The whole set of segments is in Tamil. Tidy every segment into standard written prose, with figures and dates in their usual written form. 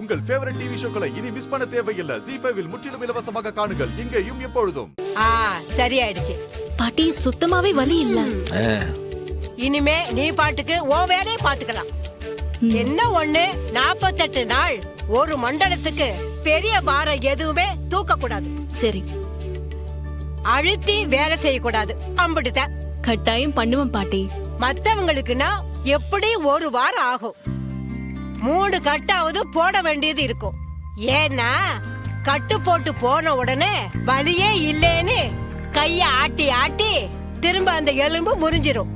உங்கள் ஃபேவரட் டிவி ஷோக்களை இனி மிஸ் பண்ண தேவையில்லை. ZEE5 இல் முற்றிலும் இலவசமாக காணுங்கள். இங்கேயும் எப்பொழுதும். சரியாயிடுச்சு பாட்டி. சுத்தமாவே வலி இல்ல. இனிமே நீ பாட்டுக்கு உன் வேலையை பாத்துக்கலாம். என்ன ஒண்ணு 48 நாள் ஒரு மண்டலத்துக்கு பெரிய பாரம் எதுவுமே தூக்க கூடாது. சரி. அழுத்தி வேலை செய்யக்கூடாது. அம்பிடுத கட்டாயம் பண்ணுவேன் பாட்டி. மத்தவங்களுக்குன்னா எப்படி ஒரு வாரம் ஆகும். 3 கட்டாவது போட வேண்டியது இருக்கும். ஏன்னா கட்டு போட்டு போன உடனே வலியே இல்லேன்னு கைய ஆட்டி ஆட்டி திரும்ப அந்த எலும்பு முறிஞ்சிரும்.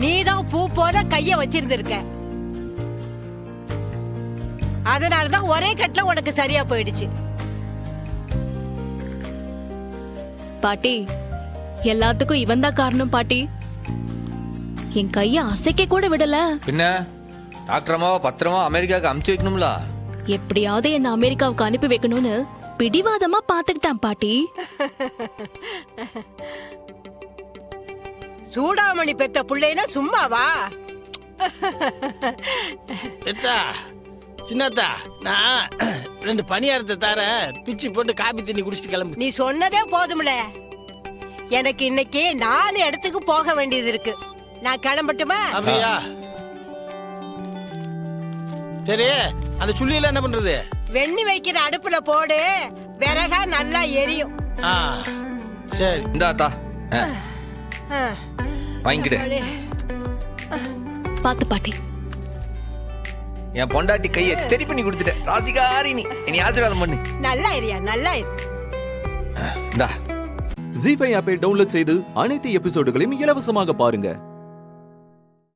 நீதான் பூ போல கைய வச்சிருந்திருக்க. அதனாலதான் ஒரே கட்டுல உனக்கு சரியா போயிடுச்சு. பாட்டி, எல்லாத்துக்கும் இவன் தான் காரணம் பாட்டி. என் கைய அசைக்க கூட விடல. பின்ன டாக்டரமாவ பத்திரமா அமெரிக்காவுக்கு அனுப்பிச்சு வைக்கணும்ல. எப்படியாவது என்ன அமெரிக்காவுக்கு அனுப்பி வைக்கணும்னு பிடிவாதமா பாத்துக்கிட்டான் பாட்டி. சூடாமணி பெத்த புள்ளைனா சும்மாவா? சின்னத்தா, நான் 2 பணியாரத்தை தர பிச்சு போட்டு காபி தண்ணி குடிச்சிட்டு கிளம்பு. நீ சொன்னதே போதும்ல. எனக்கு இன்னைக்கு 4 இடத்துக்கு போக வேண்டியது இருக்கு. நான் கிளம்பட்டுமா? அப்படியா? சரி, அந்த சுள்ளியில என்ன பண்றது? வெண்ணி வைக்கிற அடுப்புல போடு. விறகா நல்லா எரியும். சரி, இந்தாத்தா வாங்கிடு. பாத்து பாட்டி. என் பொண்டாட்டி கையை சரி பண்ணி கொடுத்துட்டேன். ராசிகாரி நீ இனி ஆசீர்வாதம் பண்ணு. நல்லா இரியா, நல்லா இரு. இந்தா ZEE5 ஆப்பை டவுன்லோட் செய்து அனைத்து எபிசோடுகளையும் இலவசமாக பாருங்க.